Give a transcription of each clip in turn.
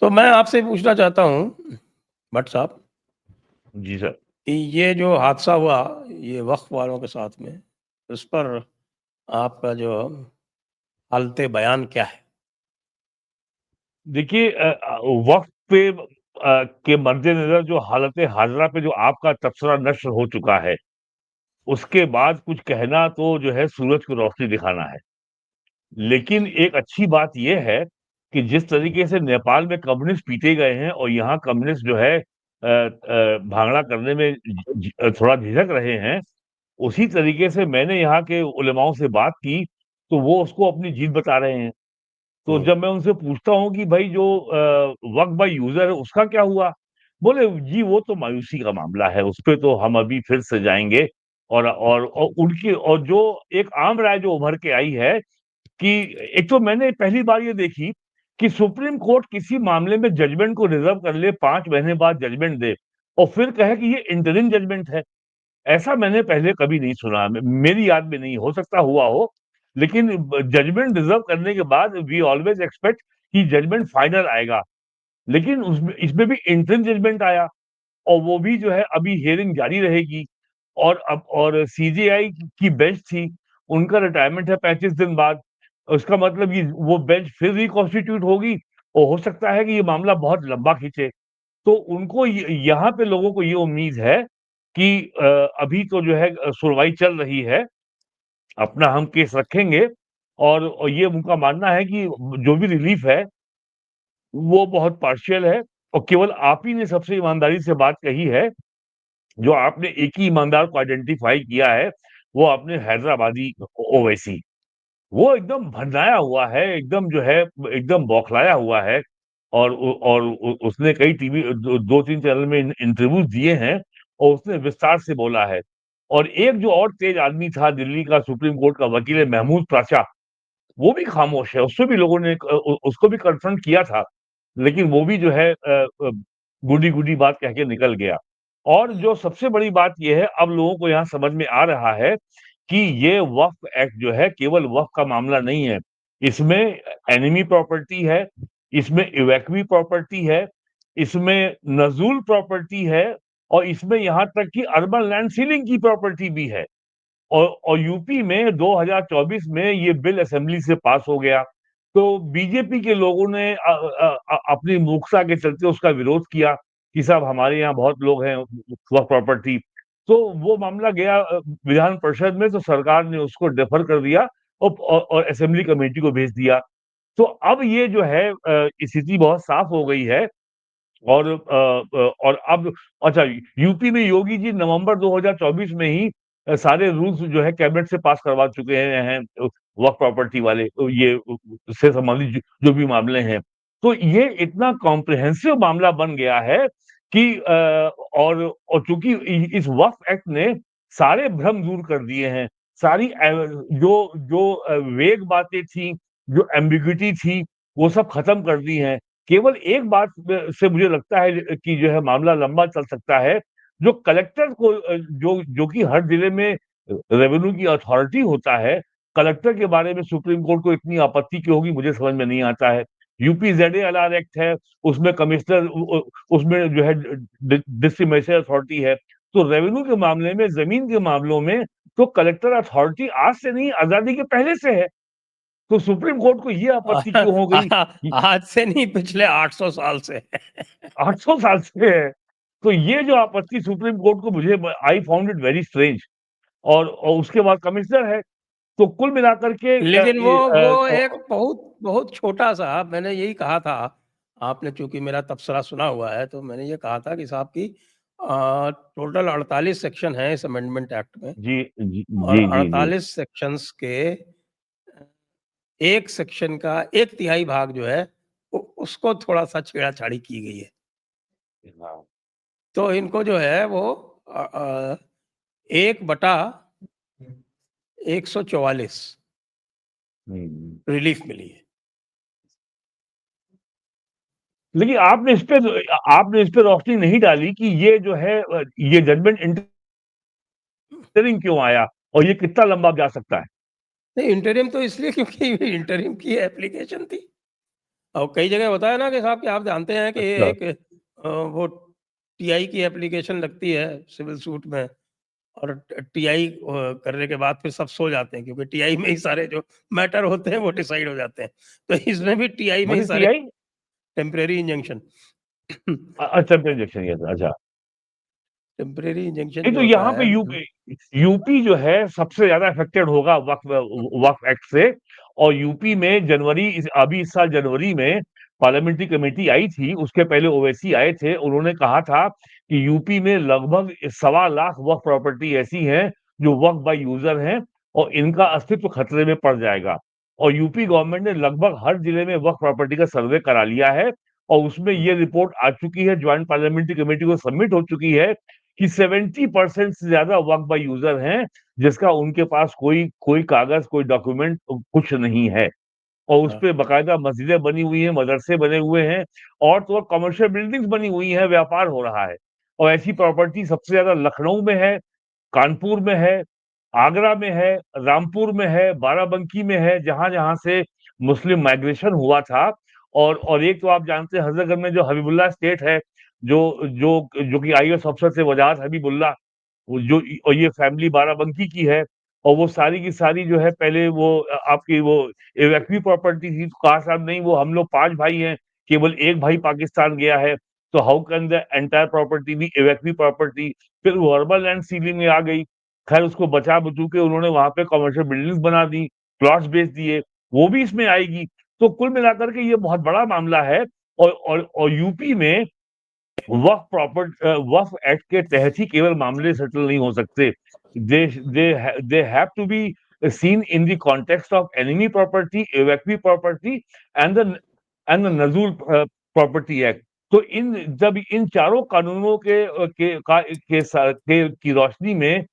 तो मैं आपसे पूछना चाहता हूँ भट्ट साहब जी सर। कि ये जो हादसा हुआ ये वक्फ वालों के साथ में, उस पर आपका जो हालते बयान क्या है? देखिए वक़्त पे के मद्देनज़र जो हालत हाज़िरा पे जो आपका तबसरा नष्र हो चुका है, उसके बाद कुछ कहना तो जो है सूरज को रोशनी दिखाना है। लेकिन एक अच्छी बात ये है कि जिस तरीके से नेपाल में कम्युनिस्ट पीटे गए हैं और यहाँ कम्युनिस्ट जो है भांगड़ा करने में थोड़ा झिझक रहे हैं, उसी तरीके से मैंने यहाँ के उलेमाओं से बात की, तो वो उसको अपनी जीत बता रहे हैं। तो हुँ, जब मैं उनसे पूछता हूँ कि भाई जो वक़्त बाय यूज़र है उसका क्या हुआ? बोले जी वो तो मायूसी का मामला है, उसपे तो हम अभी फिर से जाएँगे और उनकी और जो एक आम राय जो उभर के आई है कि एक तो मैंने पहली बार ये देखी कि सुप्रीम कोर्ट किसी मामले में जजमेंट को रिज़र्व कर ले, 5 महीने बाद जजमेंट दे और फिर कहे कि ये इंटरिम जजमेंट है। ऐसा मैंने पहले कभी नहीं सुना। मेरी याद में नहीं, हो सकता हुआ हो, लेकिन जजमेंट रिज़र्व करने के बाद वी ऑलवेज़ एक्सपेक्ट कि जजमेंट फाइनल आएगा। लेकिन उसमें इसमें भी इंटरिम जजमेंट आया और वो भी जो है अभी हियरिंग जारी रहेगी और सीजेआई की बेंच थी, उनका रिटायरमेंट है 35 दिन बाद। उसका मतलब कि वो बेंच फिर रिकॉन्स्टिट्यूट होगी और हो सकता है कि ये मामला बहुत लंबा खींचे। तो उनको यहाँ पे लोगों को ये उम्मीद है कि अभी तो जो है सुनवाई चल रही है, अपना हम केस रखेंगे और ये उनका मानना है कि जो भी रिलीफ है, वो बहुत पार्शियल है और केवल आप ही ने सबसे ईमानदारी से बात कही है, जो आपने एक ही ईमानदार को आइडेंटिफ़ाई किया है, वो आपने हैदराबादी ओवैसी। वो एकदम भंडाया हुआ है, एकदम जो है एकदम बौखलाया हुआ है और उसने कई टीवी 2-3 चैनल में इंटरव्यूज़ दिए हैं और उसने विस्तार से बोला है। और एक जो और तेज़ आदमी था दिल्ली का सुप्रीम कोर्ट का वकील है महमूद प्राचा, वो भी खामोश है, उससे भी लोगों ने उसको भी कन्फ्रंट किया था, लेकिन वो भी जो है गुडी-गुडी बात कह के निकल गया। और जो सबसे बड़ी बात ये है, अब लोगों को यहाँ समझ में आ रहा है कि ये वक़्फ एक्ट जो है केवल वक़्फ का मामला नहीं है। इसमें एनिमी प्रॉपर्टी है, इसमें इवैक्वी प्रॉपर्टी है, इसमें नज़ूल प्रॉपर्टी है और इसमें यहाँ तक कि अर्बन लैंड सीलिंग की प्रॉपर्टी भी है। और यूपी में 2024 में ये बिल असेंबली से पास हो गया। तो बीजेपी के लोगों ने अपनी मूर्खता के चलते उसका विरोध किया कि साहब हमारे यहाँ बहुत लोग हैं वक्फ प्रॉपर्टी। तो वो मामला गया विधान परिषद में तो सरकार ने उसको डेफर कर दिया और असेंबली कमेटी को भेज दिया। तो अब ये जो है स्थिति बहुत साफ हो गई है और अब अच्छा यूपी में योगी जी नवंबर 2024 में ही सारे रूल्स जो है कैबिनेट से पास करवा चुके हैं वक्फ प्रॉपर्टी वाले ये से संबंधित जो भी मामले हैं। तो ये इतना कॉम्प्रिहेंसिव मामला बन गया है कि और चूंकि इस वक्फ एक्ट ने सारे भ्रम दूर कर दिए हैं, सारी जो जो वेग बातें थी, जो एम्बिग्यूटी थी, वो सब खत्म कर दी हैं। केवल एक बात से मुझे लगता है कि जो है मामला लंबा चल सकता है। जो कलेक्टर को जो कि हर जिले में रेवेन्यू की अथॉरिटी होता है, कलेक्टर के बारे में सुप्रीम कोर्ट को इतनी आपत्ति क्यों होगी मुझे समझ में नहीं आता है। यूपी ZALR एक्ट है, उसमें कमिश्नर उसमें जो है डिस्ट्रिक्ट अथॉरिटी है। तो रेवेन्यू के मामले में, जमीन के मामलों में तो कलेक्टर अथॉरिटी आज से नहीं आजादी के पहले से है। तो सुप्रीम कोर्ट को ये आपत्ति क्यों हो गई? आज से नहीं पिछले 800 साल से 800 साल से है। तो ये जो आपत्ति सुप्रीम कोर्ट को मुझे I found it very strange और उसके बाद कमिश्नर है। तो कुल मिलाकर के लेकिन वो एक बहुत बहुत छोटा-सा मैंने यही कहा था, आपने चूँकि मेरा तबसरा सुना हुआ है, तो मैंने ये कहा था कि साहब कि टोटल 48 सेक्शन हैं इस अमेंडमेंट एक्ट में जी, जी, और जी, जी, जी। 48 सेक्शंस के एक सेक्शन का 1/3 भाग जो है, उ उसको थोड़ा-सा छेड़ा-छाड़ी की गई है। हाँ। तो इनको जो है वो 1/144 हुँ। रिलीफ मिली है। लेकिन आपने इस पे रोशनी नहीं डाली कि ये जो है ये जजमेंट इंटरिम क्यों आया और ये कितना लंबा जा सकता है? नहीं इंटरिम तो इसलिए क्योंकि इंटरिम की एप्लीकेशन थी। और कई जगह होता है ना कि साहब कि आप जानते हैं कि अच्छा। एक वो टीआई की एप्लीकेशन लगती है सिविल सूट में, और टीआई करने के बाद फिर सब सो जाते हैं, क्योंकि टीआई में ही सारे जो मैटर होते हैं वो डिसाइड हो जाते हैं। तो इसमें भी टीआई में व्हाट ही इज़ सारे टीआई? टेम्परेरी इंजंक्शन अच्छा, इंजेक्शन ये था, अच्छा। टेम्परेरी इंजंक्शन नहीं जो तो होता यहाँ पे है यूपी जो है सबसे ज्यादा अफेक्टेड होगा वक्फ एक्ट से। और यूपी में अभी इस साल जनवरी में पार्लियामेंट्री कमेटी आई थी, उसके पहले ओवैसी आए थे, उन्होंने कहा था कि यूपी में लगभग 1.25 लाख वक्फ प्रॉपर्टी ऐसी हैं जो वक्फ बाय यूजर हैं और इनका अस्तित्व खतरे में पड़ जाएगा। और यूपी गवर्नमेंट ने लगभग हर जिले में वक्फ प्रॉपर्टी का सर्वे करा लिया है और उसमें ये रिपोर्ट आ चुकी है, ज्वाइंट पार्लियामेंट्री कमेटी को सबमिट हो चुकी है कि 70% से ज्यादा वक्फ बाय यूजर हैं जिसका उनके पास कोई कोई कागज, कोई डॉक्यूमेंट कुछ नहीं है। और उस हाँ, पे बकायदा मस्जिदें बनी हुई हैं, मदरसे बने हुए हैं और तो और कमर्शियल बिल्डिंग्स बनी हुई हैं, व्यापार हो रहा है। और ऐसी प्रॉपर्टी सबसे ज्यादा लखनऊ में है, कानपुर में है, आगरा में है, रामपुर में है, बाराबंकी में है, जहां जहां से मुस्लिम माइग्रेशन हुआ था। और एक तो आप जानते हैं हजरतगंज में जो हबीबुल्लाह स्टेट है, जो जो जो कि आईएएस अफसर थे वजाहत हबीबुल्लाह, और ये फैमिली बाराबंकी की है। और वो सारी की सारी जो है पहले वो आपकी वो एवैक्वी प्रॉपर्टी थी, तो कहा साहब नहीं, वो हम लोग 5 भाई हैं, केवल एक भाई पाकिस्तान गया है, तो how can the entire property be evacuee property. फिर वो अर्बन लैंड सीलिंग में आ गई, खैर उसको बचा बचू के उन्होंने वहां पे कमर्शियल बिल्डिंग्स बना दी, प्लॉट्स बेच दिए, वो भी इसमें आएगी। तो कुल मिलाकर के ये बहुत बड़ा मामला है। और यूपी में वक्फ एक्ट के तहत ही केवल मामले सेटल नहीं हो सकते। They they have to be seen in the context of enemy property, evacuee property and the नजूल प्रॉपर्टी एक्ट। तो इन जब इन चारों कानूनों की रोशनी में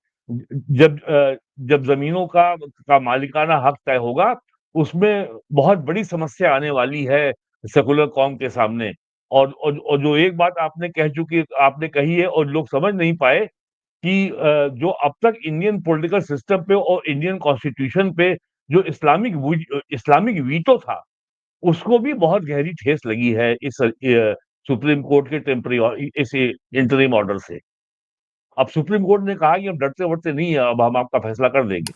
जब जमीनों का मालिकाना हक तय होगा, उसमें बहुत बड़ी समस्या आने वाली है सेकुलर कौम के सामने। और जो एक बात आपने कही है और लोग समझ नहीं पाए कि जो अब तक इंडियन पॉलिटिकल सिस्टम पे और इंडियन कॉन्स्टिट्यूशन पे जो इस्लामिक वीटो था, उसको भी बहुत गहरी ठेस लगी है इस सुप्रीम कोर्ट के टेम्पररी इस इंटरिम ऑर्डर से। अब सुप्रीम कोर्ट ने कहा कि हम डरते वरते नहीं है, अब हम आपका फैसला कर देंगे।